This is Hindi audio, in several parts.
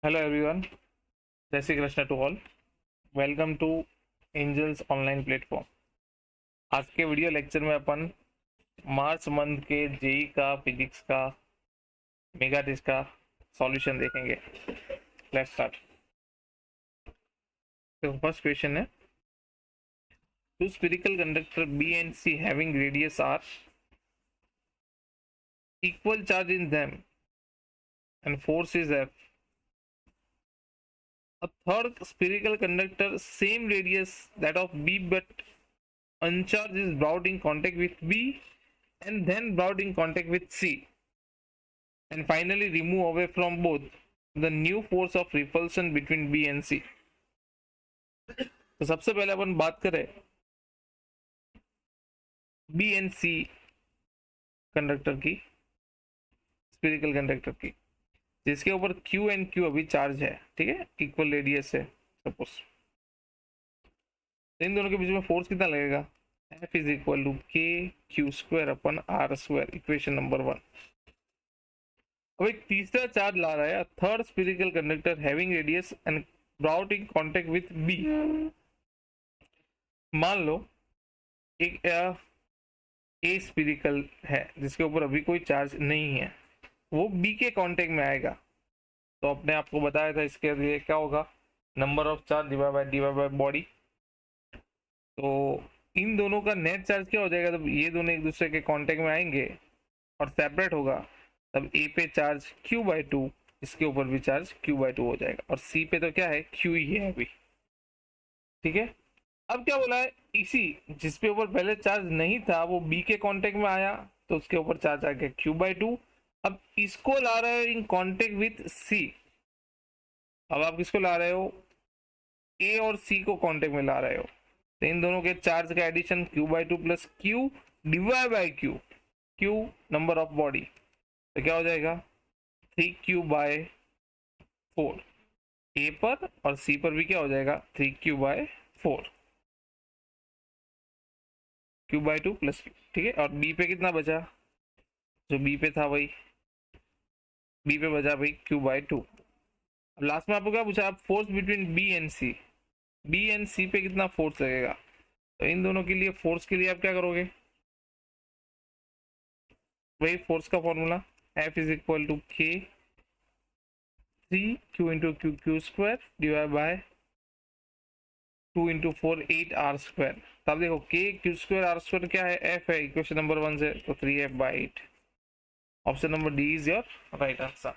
हेलो एवरीवन, जय Shri Krishna to all. Welcome to angels online platform. आज के वीडियो लेक्चर में अपन मार्च मंथ के जेई का फिजिक्स का मेगा टेस्ट का सॉल्यूशन देखेंगे। Let's start. तो फर्स्ट क्वेश्चन है, two spherical conductor B and C having radius R, equal charge in them and force is F, a third spherical conductor same radius that of b but uncharged is brought in contact with b and then brought in contact with c and finally remove away from both the new force of repulsion between b and c। तो सबसे पहले अपन बात करें बी एंड सी कंडक्टर की, स्फेरिकल कंडक्टर की, जिसके ऊपर क्यू एंड क्यू अभी चार्ज है, ठीक है, इक्वल रेडियस है सपोज। इन दोनों के बीच में फोर्स कितना लगेगा? F is equal to K Q square अपन आर स्क्वायर, इक्वेशन नंबर 1। अब एक तीसरा चार्ज ला रहा है, third spherical conductor having radius and brought in contact with B. मान लो एक ए स्फेरिकल है जिसके ऊपर अभी कोई चार्ज नहीं है, वो बी के कांटेक्ट में आएगा। तो अपने आपको बताया था इसके लिए क्या होगा, number of charge divide by body. तो इन दोनों का नेट चार्ज क्या हो जाएगा? जब ये दोनों एक दूसरे के कांटेक्ट में आएंगे और सेपरेट होगा, तब ए पे चार्ज q/2, इसके ऊपर भी चार्ज q/2 हो जाएगा, और सी पे तो क्या है, q ही है अभी, ठीक है। अब क्या बोला है, इसी जिसपे ऊपर पहले चार्ज नहीं था वो बी के कांटेक्ट में आया तो उसके ऊपर चार्ज आ गया q/2। अब इसको ला रहे हो इन कांटेक्ट विथ सी। अब आप किसको ला रहे हो? ए और सी को कांटेक्ट में ला रहे हो, तो इन दोनों के चार्ज का addition q/2 plus q divide by q, q number of body, तो क्या हो जाएगा 3q/4। ए पर और सी पर भी क्या हो जाएगा 3q/4, q/2 प्लस q, ठीक है। और बी पे कितना बचा? जो बी पे था वही बी पे बचा भाई q/2। अब लास्ट में आपको क्या पूछा? आप force between B and C, B and C पे कितना फोर्स लगेगा? तो इन दोनों के लिए फोर्स के लिए आप क्या करोगे? वही फोर्स का formula, F is equal to K 3q into Q square divide by 2 into 4 8 R square. तब देखो के क्यू स्क्वायर आर स्क्वायर क्या है? F है, इक्वेशन नंबर 1 से, तो 3F/8। Option number D is your right answer.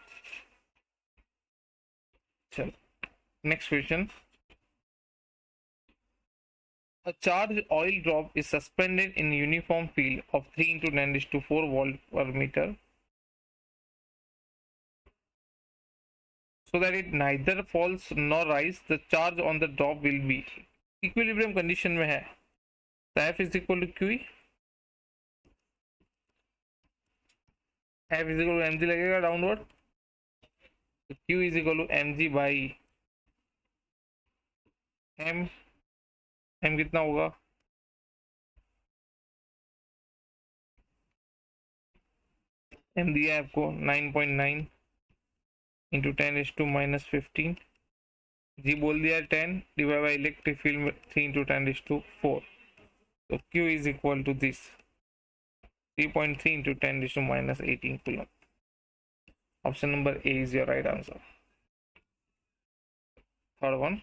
चलो next question. A charged oil drop is suspended in uniform field of 3 into 10⁴ volt per meter so that it neither falls nor rise. The charge on the drop will be equilibrium condition में है, तो F is equal to Q, F is equal to mg लगेगा डाउनवर्ड, तो Q is equal to mg by m। m कितना होगा? m दिया है आपको 9.9 इंटू 10⁻⁻15, जी बोल दिया 10 divide by electric field 3 into 10⁴, तो Q is equal to this 3.3 into 10⁻18 coulomb. Option number A is your right answer. Third one,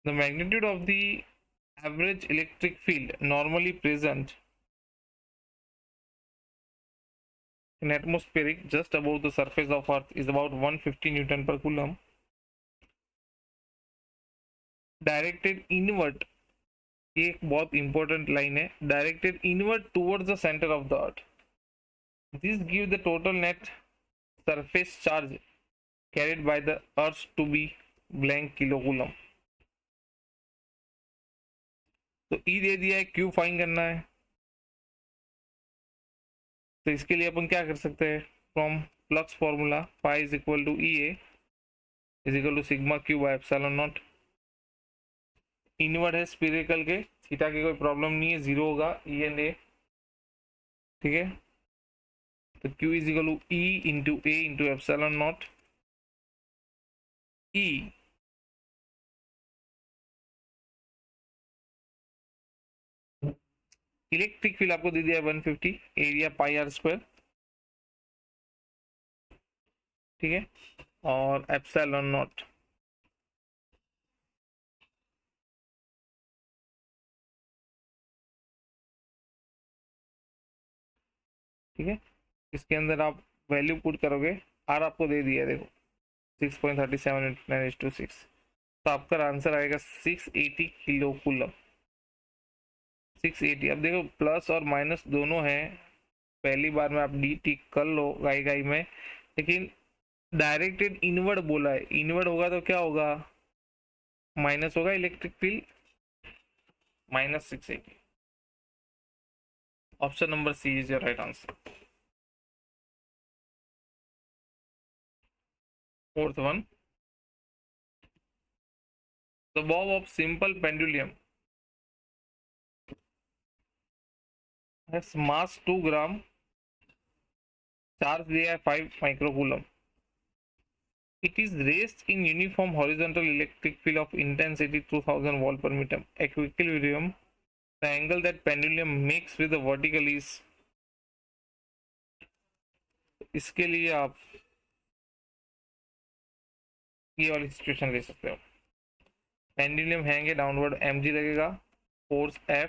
the magnitude of the average electric field normally present in atmospheric just above the surface of earth is about 150 newton per coulomb, directed inward, एक बहुत इंपॉर्टेंट लाइन है, directed inward towards the centre of the earth, this give the total net surface charge carried by the earth to be blank kilo coulomb. तो ई दे दिया है, क्यू फाइंड करना है, तो इसके लिए अपन क्या कर सकते हैं, from flux formula phi is equal to E A is equal to sigma Q by epsilon naught. Inward है स्फेरिकल के, थीटा की कोई प्रॉब्लम नहीं है, जीरो होगा ई एंड ए, ठीक है। तो Q is equal to E into A into epsilon naught E electric field आपको दे दिया है 150 एरिया पाई आर स्क्वायर, ठीक है, और एप्सिलॉन नॉट ठीक है। इसके अंदर आप वैल्यू पुट करोगे, आर आपको दे दिया है देखो 6.37 इंटू 10⁶, तो आपका आंसर आएगा 680 किलो कूलम। 680, अब देखो प्लस और माइनस दोनों है, पहली बार में आप डी टी कर लो गाई गाई में, लेकिन डायरेक्टेड इनवर्ड बोला है, इनवर्ड होगा तो क्या होगा, माइनस होगा electric field, -680। Option number C is your right answer. Fourth one, the bob of simple pendulum has mass 2 gram, charge दिया है 5 microcoulomb, it is raised in uniform horizontal electric field of intensity 2000 volt per meter equilibrium, the angle that pendulum makes with the vertical is, इसके लिए आप ये वाली सिचुएशन ले सकते हो, पेंडुलम हैंगे डाउनवर्ड, mg लगेगा, फोर्स f,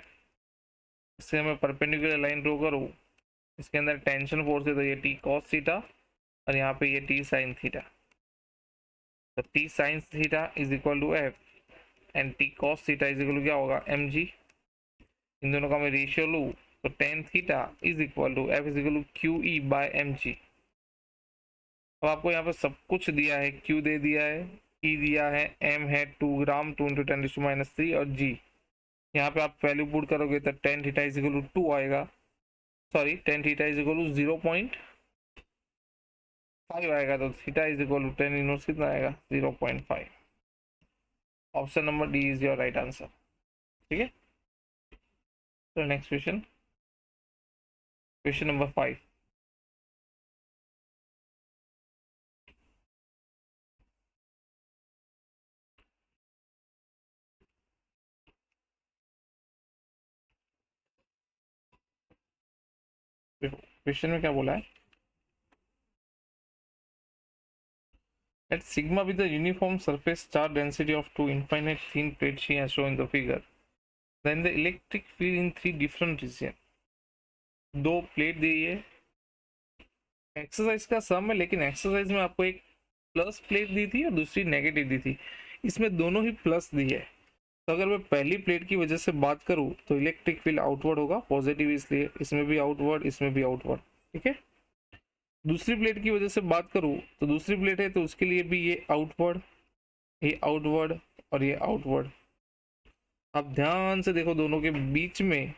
इससे मैं परपेंडिकुलर लाइन ड्रॉ करूँ, इसके अंदर टेंशन फोर्स है तो ये t cos थीटा और यहाँ पे ये t sin थीटा, तो t sin theta is equal to f and t cos theta is equal to क्या होगा mg, इन दोनों का मैं रेशियो लूँ तो tan theta is equal to f is equal to Q E by mg। अब आपको यहाँ पे सब कुछ दिया है, q दे दिया है, e दिया है, m है 2 ग्राम 2 इंटू 10⁻³ और g, यहाँ पे आप वैल्यू पुट करोगे तो tan theta is equal to 2 आएगा, sorry tan theta is equal to 0.5 आएगा, तो theta is equal to tan inverse कितना आएगा 0.5। Option number D is your right answer, ठीक है। तो next question, question number 5, question में क्या बोला है, at sigma with the uniform surface charge density of two infinite thin plates she has shown in the figure, then the electric field in 3 different region, दो प्लेट दी है, एक्सरसाइज का सम है, लेकिन एक्सरसाइज में आपको एक प्लस प्लेट दी थी और दूसरी नेगेटिव दी थी, इसमें दोनों ही प्लस दी है, तो अगर मैं पहली प्लेट की वजह से बात करूं तो इलेक्ट्रिक फील्ड आउटवर्ड होगा, पॉजिटिव, इसलिए इसमें भी आउटवर्ड इसमें भी आउटवर्ड, ठीक है। दूसरी प्लेट की वजह से बात करूं तो दूसरी प्लेट है तो उसके लिए भी ये आउटवर्ड, ये आउटवर्ड और ये आउटवर्ड। आप ध्यान से देखो, दोनों के बीच में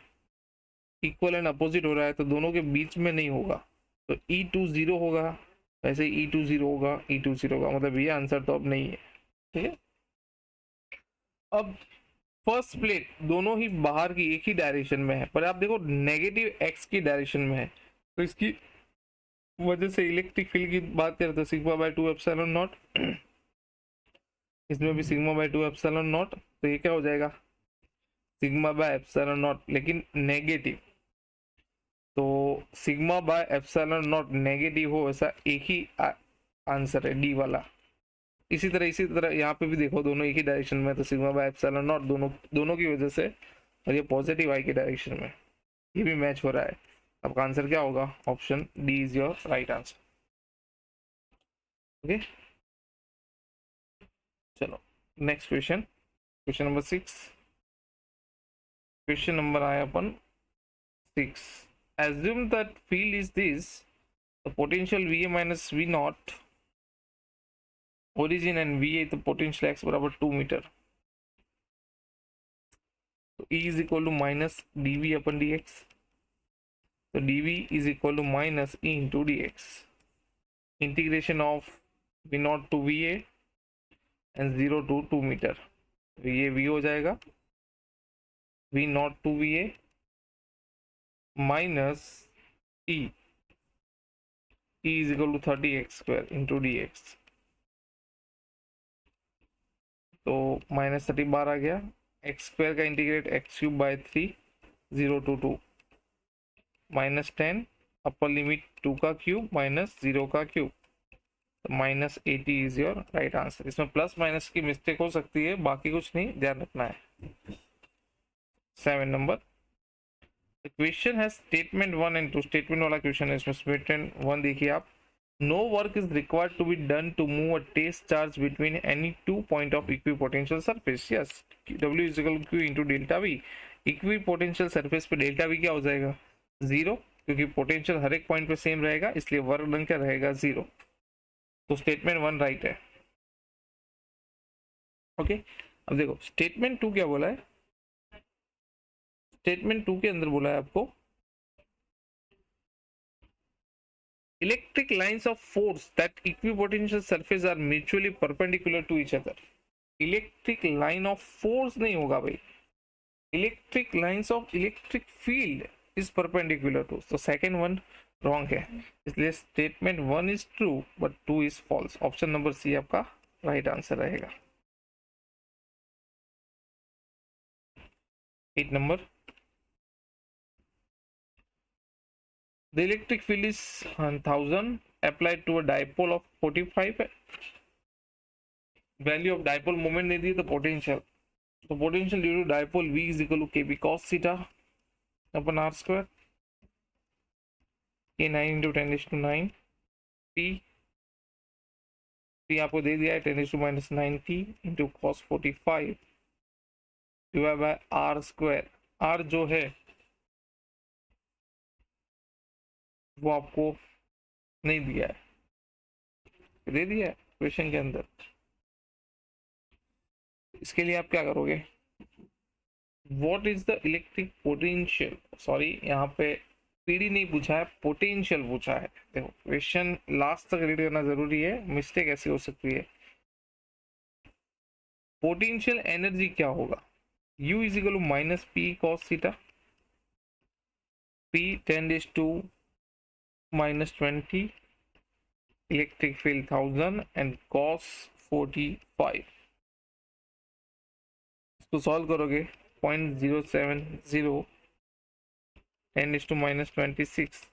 इक्वल एंड अपोजिट हो रहा है, तो दोनों के बीच में नहीं होगा, तो E2 0 होगा, वैसे E2 0 होगा, E2 0 होगा, मतलब ये आंसर तो अब नहीं है, ठीक है। अब फर्स्ट प्लेट दोनों ही बाहर की एक ही डायरेक्शन में है, पर आप देखो नेगेटिव एक्स की डायरेक्शन में है, तो इसकी वजह से इलेक्ट्रिक फील्ड की बात करें तो सिग्मा बाय 2 एप्सिलॉन नॉट, इसमें भी सिग्मा बाय 2 एप्सिलॉन नॉट, तो ये क्या हो जाएगा सिग्मा बाय एप्सिलॉन नॉट, लेकिन नेगेटिव, तो sigma bye epsilon not negative हो ऐसा एक ही आंसर है डी वाला। इसी तरह यहाँ पे भी देखो दोनों एक ही डायरेक्शन में, तो सिग्मा बाय एप्सिलॉन नॉट दोनों की वजह से, और ये पॉजिटिव आई की डायरेक्शन में, ये भी मैच हो रहा है, आपका आंसर क्या होगा, option D is your right answer, okay. चलो next question, question number 6, question number आया अपन 6, assume that field is this, the potential VA minus V naught, origin and VA, the potential x बराबर 2 मीटर, तो E is equal to minus dV upon dx, तो dV is equal to minus E into dx, integration of V naught to VA and 0 to 2 metre, तो ये V हो जाएगा, V naught to VA minus E E is equal to 30x² into dx, तो -30 बार आ गया। x² का integrate x³/3, 0 to 2, -10 upper limit 2 का क्यूब माइनस 0 का cube, -80 is your right answer. इसमें प्लस माइनस की मिस्टेक हो सकती है, बाकी कुछ नहीं, ध्यान रखना है। 7 नंबर, क्वेश्चन है स्टेटमेंट 1 एंड 2, स्टेटमेंट वाला क्वेश्चन है। इसमें स्टेटमेंट 1 देखिए आप, no work is required to be done to move a test charge between any 2 point of equipotential surface. Yes, W is equal to Q into delta V. Equipotential surface पे डेल्टा वी क्या हो जाएगा, 0, क्योंकि पोटेंशियल हर एक पॉइंट पे सेम रहेगा, इसलिए वर्क डन क्या रहेगा, 0। तो स्टेटमेंट 1 राइट है। ओके, अब देखो स्टेटमेंट 2 क्या बोला है। स्टेटमेंट 2 के अंदर बोला है आपको, electric lines of force that equipotential surface are mutually perpendicular to each other. Electric line of force नहीं होगा भाई, electric lines of electric field is perpendicular to, तो सेकंड वन रॉन्ग है, इसलिए statement 1 is true but 2 is false. Option number C आपका राइट आंसर रहेगा। 8 number, the electric field is 1000 applied to a dipole of 45, value of dipole moment दे दी, तो पोटेंशियल, तो potential due to dipole V is equal to kb cos theta upon r², ये 9 इंटू 10⁹ p, p आपको दे दिया है 10⁻⁹ into cos 45 divide by r²। r जो है वो आपको नहीं दिया है, दे दिया है क्वेश्चन के अंदर। इसके लिए आप क्या करोगे, what is the electric potential, sorry यहाँ पे पीडी नहीं पूछा है, पोटेंशियल पूछा है। देखो क्वेश्चन लास्ट तक रीड करना जरूरी है, मिस्टेक ऐसी हो सकती है। पोटेंशियल एनर्जी क्या होगा, U is equal to minus P cos theta, P 10⁻⁻20, electric field 1000 and cos 45। इसको सॉल्व करोगे 0.070 10⁻⁻26,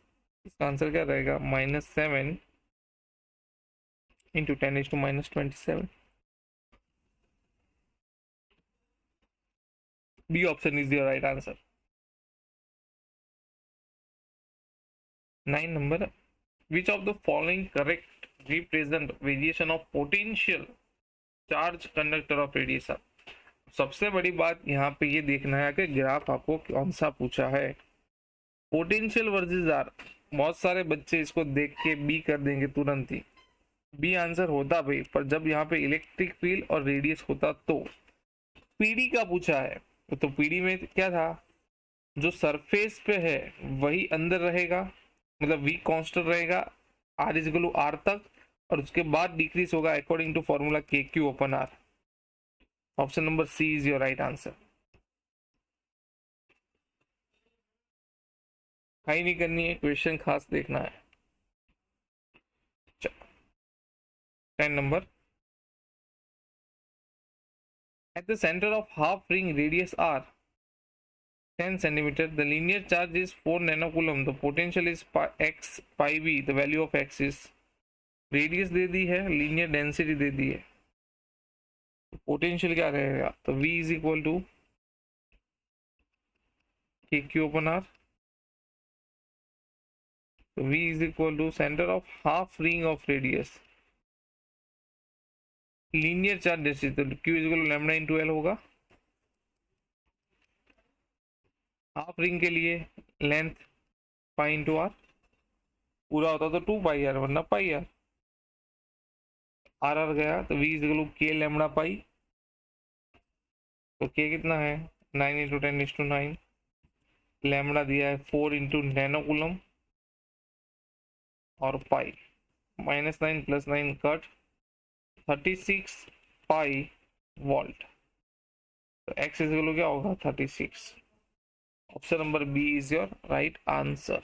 इसका आंसर क्या रहेगा, -7 into 10⁻⁻27। B option is your right answer. 9 number, which of the following correct represent variation of potential charge conductor of radius. सबसे बड़ी बात यहाँ पे ये देखना है कि ग्राफ आपको कौन सा पूछा है, पोटेंशियल वर्सेस आर। बहुत सारे बच्चे इसको देख के बी कर देंगे तुरंत ही, बी आंसर होता भाई, पर जब यहाँ पे इलेक्ट्रिक फील्ड और रेडियस होता तो। पीडी का पूछा है, तो पीडी में क्या था, जो सरफेस पे है वही अंदर रहेगा, मतलब वी कांस्टेंट रहेगा R is equal to R तक, और उसके बाद डिक्रीज होगा according to formula K Q upon R. Option number C is your right answer. हाई नहीं करनी है, क्वेश्चन खास देखना है। 10 number, at the center of half ring radius r 10 centimeter, the linear charge is 4 nanocoulomb, the potential is x pi v, the value of x is, radius दे दी है, लीनियर डेंसिटी दे दी है, पोटेंशियल क्या रहेगा, तो v is equal to K Q upon R, तो v is equal to centre of half ring of radius, linear charge density, तो q is equal to lambda into L होगा। हाफ रिंग के लिए लेंथ पाई इंटू आर, पूरा होता तो 2 पाई आर वरना पाई आर, आर आर गया तो v इज इक्वल टू के लैम्डा पाई, तो k कितना है 9 इंटू 10⁹, लैम्डा दिया है 4 इंटू नैनोकूलम और पाई, -9 + 9 कट 36 पाई वोल्ट, तो x इज इक्वल टू क्या होगा 36। Option number B is your right answer.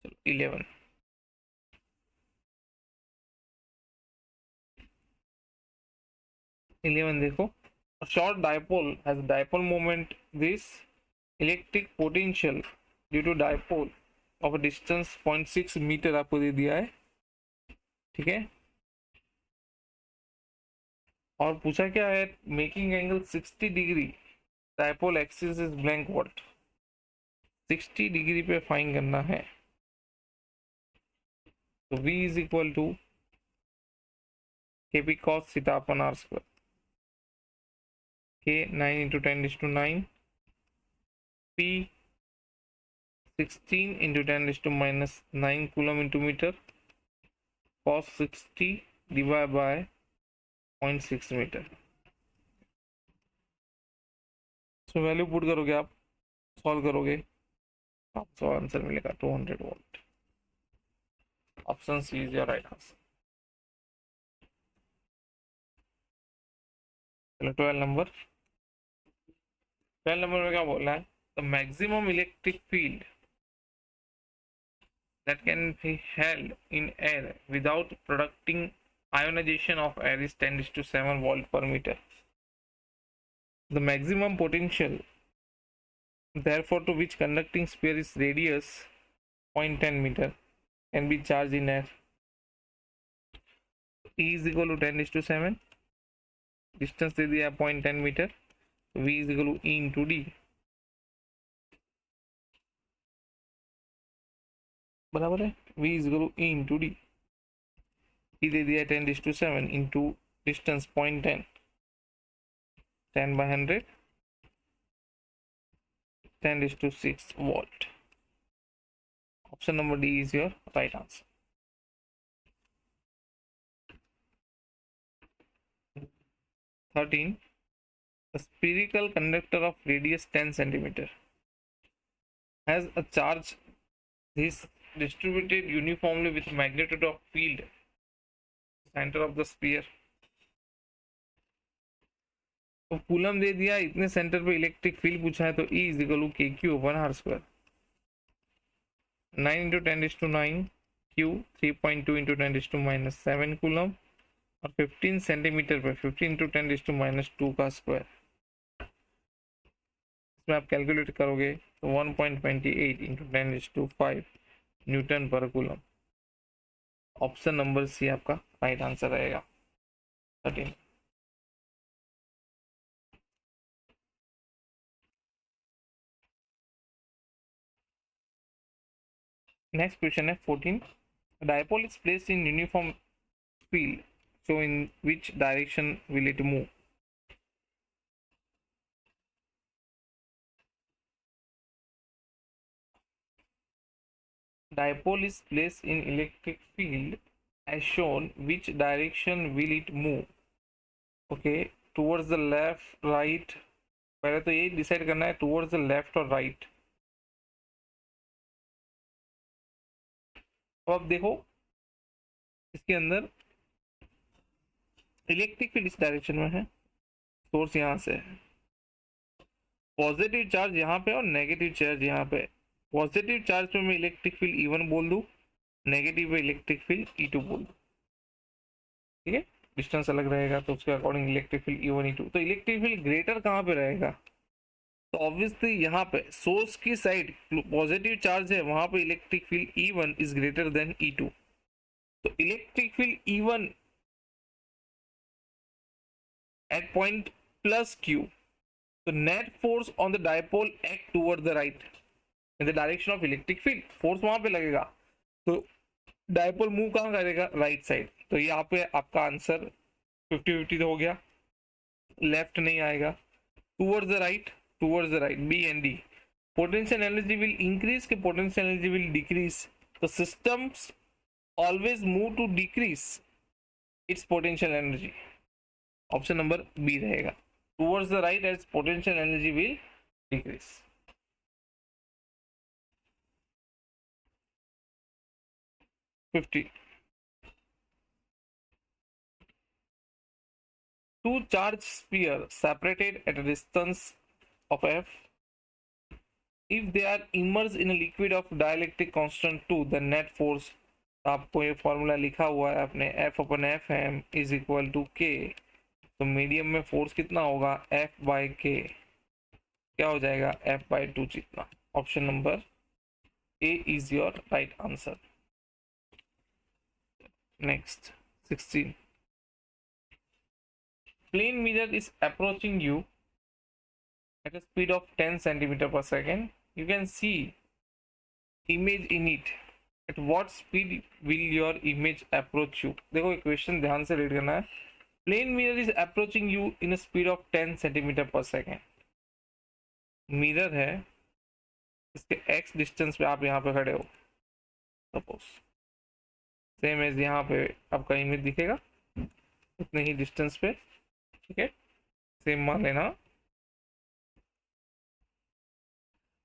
चलो 11 देखो, short dipole has dipole moment. This electric potential due to dipole of a distance 0.6 metre आपको दे दिया है, ठीक है। और पूछा क्या है, making angle 60 degree, dipole axis is blank what, 60 degree पे फाइन करना है। तो V is equal to KP cos theta upon R square, K 9 into 10⁹, P 16 into 10⁻⁹ coulomb into metre, cos 60 divide by 0.6 metre. इसमें वैल्यू पुट करोगे, आप सॉल्व करोगे, आपको आंसर मिलेगा 200 volt. Option C is your right answer. चलो 12 नंबर में क्या बोला है, the maximum electric field that can be held in air without producing ionization of air is 10⁷ volt per meter. The maximum potential therefore to which conducting sphere is radius 0.10 meter can be charged in air. E is equal to 10⁷, distance दे दिया 0.10 metre, V is equal to E into D, बराबर है, V is equal to E into D, E दे दिया 10⁷ into distance 0.10, 10 by 100, 10⁶ volt. Option number D is your right answer. 13. A spherical conductor of radius 10 centimeter has a charge is distributed uniformly with magnitude of field center of the sphere. तो कूलम दे दिया, इतने सेंटर पे इलेक्ट्रिक फील्ड पूछा है, तो E is equal to KQ upon R square, 9 into 10⁹, Q 3.2 into 10⁻⁷ coulomb, और 15 सेंटीमीटर पे 15 इंटू 10⁻2 का स्क्वायर। इसमें आप कैलकुलेट करोगे तो 1.28 इंटू 10⁵ न्यूटन पर कूलम। ऑप्शन नंबर सी आपका राइट आंसर रहेगा। 13। नेक्स्ट क्वेश्चन है 14। Dipole is placed in uniform field, so in which direction will it move? Dipole is placed in electric field as shown, which direction will it move? Okay, towards the left, right, पहले तो ये डिसाइड करना है towards the left और right। तो अब देखो इसके अंदर इलेक्ट्रिक फील्ड इस डायरेक्शन में है, सोर्स यहाँ से है, पॉजिटिव चार्ज यहाँ पे और नेगेटिव चार्ज यहाँ पे। पॉजिटिव चार्ज पे मैं इलेक्ट्रिक फील्ड E1 बोल दूँ, नेगेटिव पे इलेक्ट्रिक फील्ड E2 बोल दूँ, ठीक है। डिस्टेंस अलग रहेगा तो उसके according electric field E1 E2। तो इलेक्ट्रिक फील्ड ग्रेटर कहाँ पे रहेगा, तो ऑब्वियसली यहाँ पे सोर्स की साइड पॉजिटिव चार्ज है, वहां पे electric field E1 is greater than E2। तो electric field E1 at point plus Q, so net force on the dipole act toward the right in the direction of electric field। Force वहां पे लगेगा तो डायपोल मूव कहाँ करेगा, राइट साइड। तो यहाँ पे आपका आंसर 50-50 हो गया, लेफ्ट नहीं आएगा, towards the right, B and D. Potential energy will increase के पोटेंशियल एनर्जी विल डिक्रीज, तो systems always move to decrease its potential energy. Option number B रहेगा, towards the right as potential energy will decrease. Two charged spheres separated at a distance of f if they are immerse in liquid of dielectric constant 2 the net force, आपको ये फॉर्मूला लिखा हुआ है अपने F/Fm इज इक्वल टू के, तो मीडियम में फोर्स कितना होगा F/K, क्या हो जाएगा F/2 जितना। Option number A is your right answer. Next 16, plane mirror is approaching you at a speed of 10 centimeter per second. You can see image in it. At what speed will your image approach you? देखो क्वेश्चन ध्यान से रीड करना है। Plane mirror is approaching you in speed of 10 centimetre per second. Mirror है, इसके x डिस्टेंस पे आप यहाँ पे खड़े हो, सपोज सेम एज यहाँ पे आपका इमेज दिखेगा उतने ही डिस्टेंस पे, ठीक है, सेम मान लेना।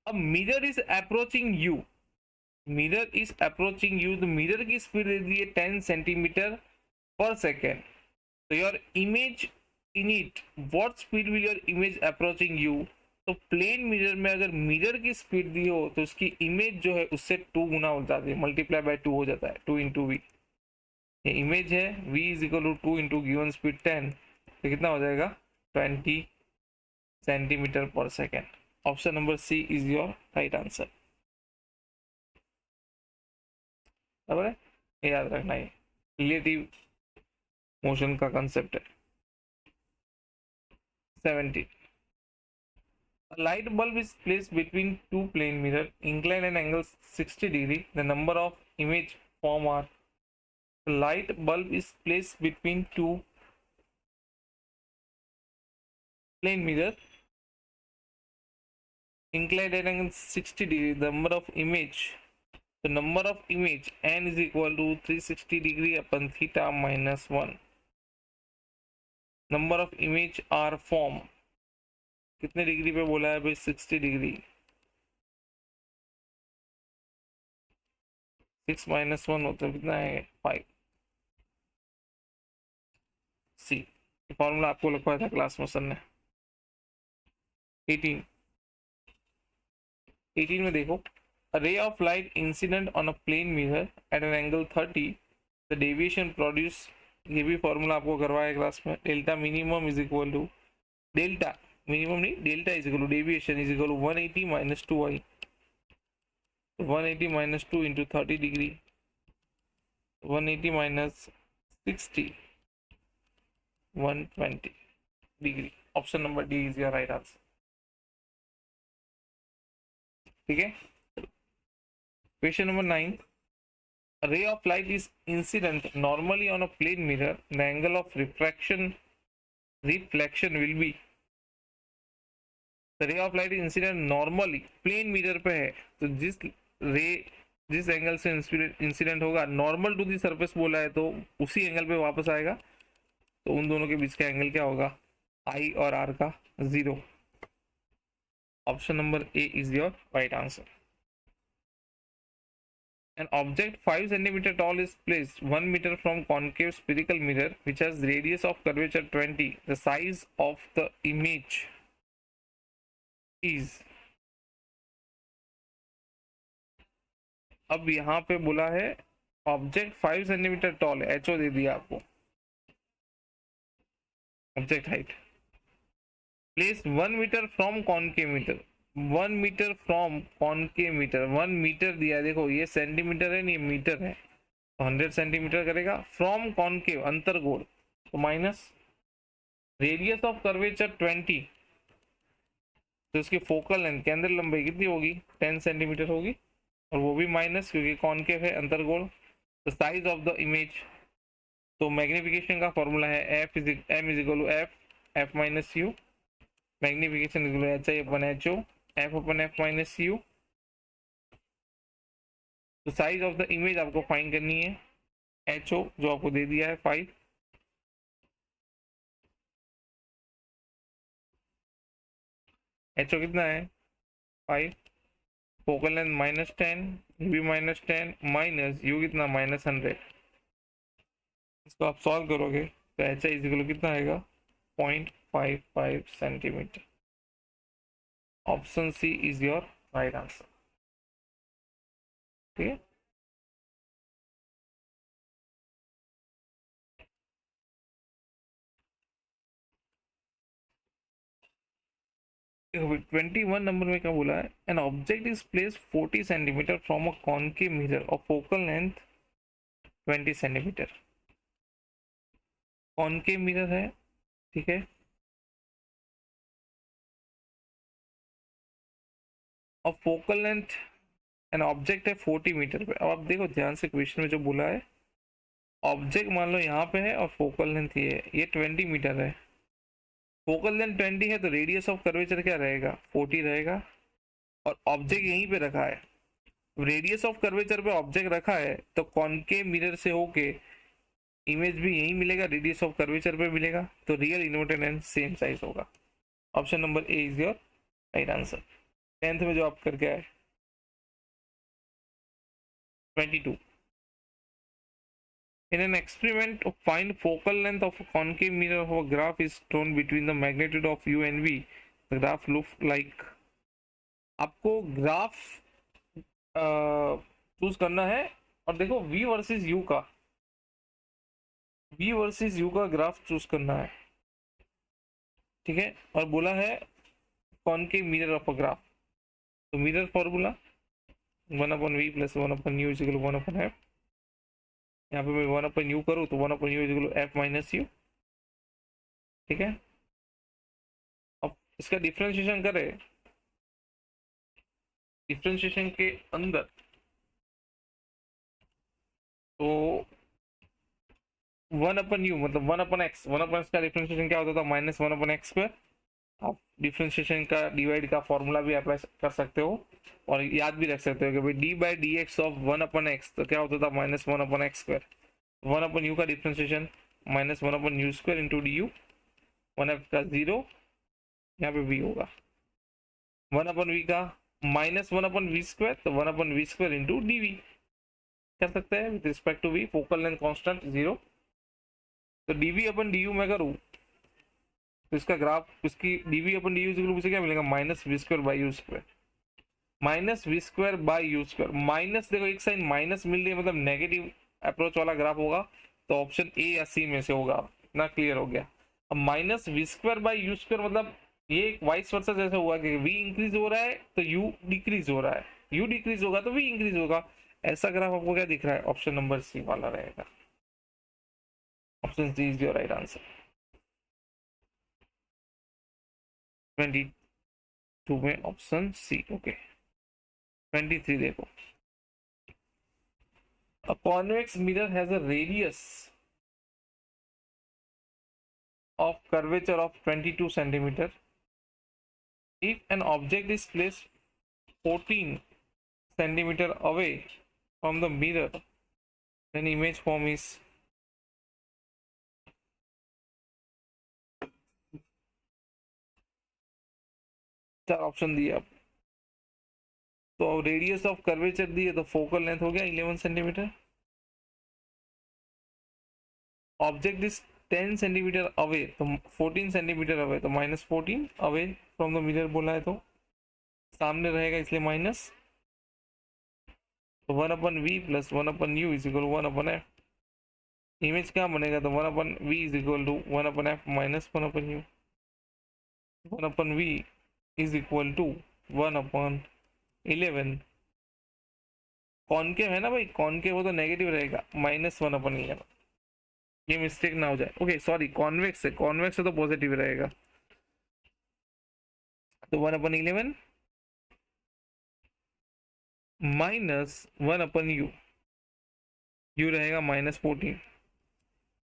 अब mirror is approaching you, mirror is approaching you, तो मिरर की स्पीड दे दी है 10 सेंटीमीटर पर सेकेंड, तो your image in it, what speed will your image approaching you. तो प्लेन मिरर में अगर मिरर की स्पीड दी हो तो उसकी इमेज जो है उससे 2 गुना हो जाती है, मल्टीप्लाई बाय 2 हो जाता है, 2 इंटू वी। ये इमेज है v is equal to 2 into given speed 10, तो कितना हो जाएगा 20 centimetre per second. Option number C is your right answer. बराबर है, ये याद रखना है, रिलेटिव मोशन का कंसेप्ट है। 17, a light bulb is placed between two plane mirror inclined and angle 60 degree. The number of image form are, the light bulb is placed between two plane mirror inclined at angle 60 degree. The number of image, the number of image n is equal to 360 degree upon theta minus 1. Number of image are form, कितने डिग्री पे बोला है भाई 60 डिग्री, 6 माइनस 1 होता है कितना है 5। सी फॉर्मूला आपको लिखवाया था क्लास में सर ने। 18 में देखो, a ray of light incident on a plane mirror at an angle 30, the deviation produce, ये भी फॉर्मूला आपको करवाया क्लास में। Delta minimum is equal to, delta minimum नहीं, delta is equal to deviation is equal to 180 minus 2i, 180 minus 2 into 30 degree, 180 minus 60, 120 degree. Option number D is your right answer. ठीक है, question number 9, a ray of light is incident normally on a plane mirror, the angle of reflection will be, the ray of light is incident normally plane mirror पे है, तो जिस एंगल से इंसिडेंट होगा, नॉर्मल टू दी सरफेस बोला है तो उसी एंगल पे वापस आएगा, तो उन दोनों के बीच का एंगल क्या होगा आई और आर का 0। Option number A is your right answer. An object 5 centimeter tall is placed 1 meter from concave spherical mirror which has radius of curvature 20. The size of the image is, अब यहाँ पे बोला है ऑब्जेक्ट 5 सेंटीमीटर टॉल है, एचओ दे दिया आपको, object height, place 1 metre from concave metre, 1 metre from concave metre, 1 metre दिया, देखो ये सेंटीमीटर है नहीं ये मीटर है, तो 100 सेंटीमीटर करेगा, फ्रॉम कॉनकेव अंतर्गोण, तो माइनस रेडियस ऑफ कर्वेचर 20, तो इसकी फोकल लेंथ केंद्र लंबाई कितनी होगी 10 सेंटीमीटर होगी, और वो भी माइनस क्योंकि कॉनकेव है अंतर्गोण। तो साइज ऑफ द इमेज, तो मैग्निफिकेशन का फॉर्मूला है F is M is equal to F minus U, magnification is equal to H I upon H O, F upon F minus U. तो साइज ऑफ द इमेज आपको फाइंड करनी है, एच ओ जो आपको दे दिया है 5, एच ओ कितना है 5, फोकल लेंथ -10, यू भी -10, माइनस यू कितना -100, इसको आप सॉल्व करोगे तो एच आई इक्वल कितना आएगा 0.55 centimetre. Option C is your right answer. ठीक है, 21 नंबर में क्या बोला है, an object is place 40 centimetre from a concave mirror और focal length 20 centimetre. Concave mirror है, ठीक है, और फोकल लेंथ एन ऑब्जेक्ट है 40 मीटर पे। अब आप देखो ध्यान से क्वेश्चन में जो बोला है, ऑब्जेक्ट मान लो यहाँ पे है और फोकल लेंथ ये है, ये 20 मीटर है, फोकल लेंथ 20 है, तो रेडियस ऑफ कर्वेचर क्या रहेगा, 40 रहेगा, और ऑब्जेक्ट यहीं पे रखा है, रेडियस ऑफ कर्वेचर पे ऑब्जेक्ट रखा है, तो कॉनकेव मिरर से होके इमेज भी यही मिलेगा, रेडियस ऑफ कर्वेचर पे मिलेगा, तो real inverted lens same size होगा। Option number A is your right answer. 10th में जो आप करके आए 22, in an experiment of find focal length of a concave mirror of a graph is drawn between the magnitude of u and v, the graph look like। आपको ग्राफ चूज करना है, और देखो v वर्सेस u का, v वर्सेस u का ग्राफ चूज करना है, ठीक है, और बोला है concave mirror of a graph, तो mirror formula 1/v plus 1/u is equal 1/f। यहाँ पे मैं 1/u करूँ तो 1/u is equal f minus u, ठीक है। अब इसका डिफ्रेंशिएशन करें, डिफ्रेंशिएशन के अंदर तो 1/u मतलब 1/x, 1/x का डिफ्रेंशिएशन क्या होता था, -1/x²। आप डिफ्रेंशिएशन का डिवाइड का फॉर्मूला भी अप्लाई कर सकते हो, और याद भी रख सकते हो कि भाई d/dx ऑफ 1/x तो क्या होता था, -1/x²। 1/u का differentiation -1/u² into du, 1f का 0, यहाँ पे v होगा, 1/v का -1/v², तो 1/v² इंटू dv कर सकते हैं with respect to v, focal length constant 0, तो dv/du मैं करूँ तो इसका ग्राफ, इसकी dv/du से क्या मिलेगा, -v²/u², -v²/u², माइनस, देखो एक साइन माइनस मिल रही है मतलब नेगेटिव अप्रोच वाला ग्राफ होगा, तो ऑप्शन ए या सी में से होगा। इतना क्लियर हो गया। अब -v²/u² मतलब ये वाइस वर्सा जैसा हुआ कि v इंक्रीज हो रहा है तो u डिक्रीज हो रहा है, u डिक्रीज होगा तो v इंक्रीज होगा, ऐसा ग्राफ आपको क्या दिख रहा है, ऑप्शन नंबर सी वाला रहेगा। Option C is your right answer. 22 में ऑप्शन सी, ओके। 23 देखो, a convex mirror has a radius of curvature of 22 centimeter. If an object is placed 14 centimeter away from the mirror, then image form is, चार ऑप्शन दिए आप, तो रेडियस ऑफ कर्वेचर दिए तो फोकल लेंथ हो गया 11 centimetre, object is 10 centimetre away तो 14 सेंटीमीटर अवे, तो -14 अवे फ्रॉम द मिरर बोला है, तो सामने रहेगा इसलिए माइनस, तो 1/v plus 1/u is equal 1/f। Image क्या बनेगा, तो 1/v is equal to 1/f minus 1/u, 1/v is equal to 1/11। Concave है ना भाई, कॉनकेव हो तो नेगेटिव रहेगा, -1/11, ये मिस्टेक ना हो जाए। ओके सॉरी, कॉन्वेक्स है तो पॉजिटिव रहेगा, तो 1/11 माइनस 1/u, u रहेगा -14,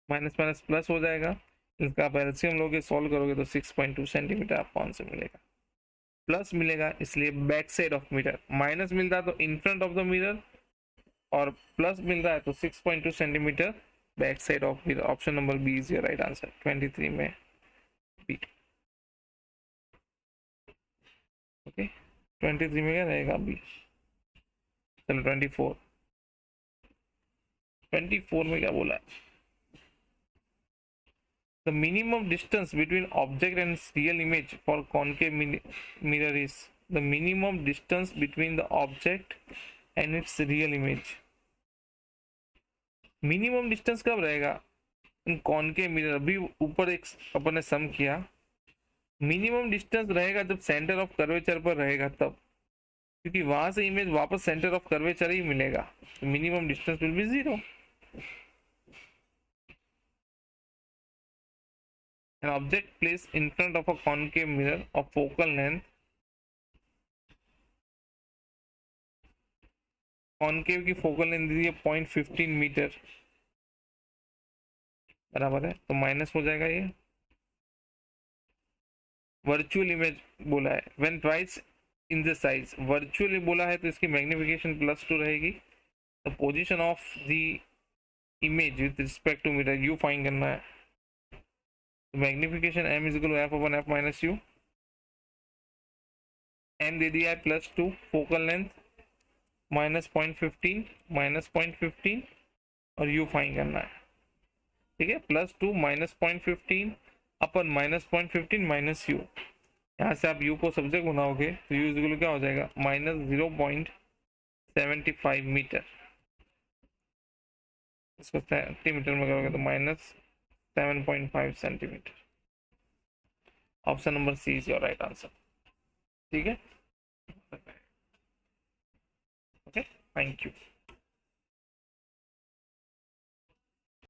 माइनस माइनस प्लस हो जाएगा, इसका आप एलसीएम लोगे सॉल्व करोगे तो 6.2 सेंटीमीटर आपको आंसर मिलेगा। प्लस मिलेगा इसलिए back side of mirror, minus मिलता तो in front of the mirror, और प्लस मिल रहा है तो 6.2 centimetre back side of mirror. Option number B is your right answer. 23 में बी, ओके। 23 में क्या रहेगा बी। चलो 24 में क्या बोला है, the minimum distance between object and real image for concave mirror is, the minimum distance between the object and it's real image. Minimum distance कब रहेगा? कॉनकेव मिरर, अभी ऊपर एक अपन ने सम किया, मिनिमम डिस्टेंस रहेगा जब सेंटर ऑफ कर्वेचर पर रहेगा तब, क्योंकि वहां से इमेज वापस सेंटर ऑफ कर्वेचर ही मिलेगा, तो minimum distance will be 0। An object placed in front of a concave mirror of focal length, concave की फोकल लेंथ दी है 0.15 मीटर, बराबर है, तो माइनस हो जाएगा ये। वर्चुअल इमेज बोला है, when twice in the size, virtually बोला है तो इसकी मैग्निफिकेशन +2 रहेगी। The position of the image with respect to metre, U find करना है, magnification m is equal to f upon f minus U, m दे दिया है +2, फोकल लेंथ -0.15 -0.15 और u फाइंड करना है, ठीक है, +2 -0.15 अपन -0.15 माइनस यू, यहाँ से आप u को सब्जेक्ट बनाओगे तो u इज इक्वल क्या हो जाएगा, -0.75 मीटर, इसको सेंटीमीटर में करोगे तो -7.5 centimetre. Option number C is your right answer, ठीक है, ओके, थैंक यू।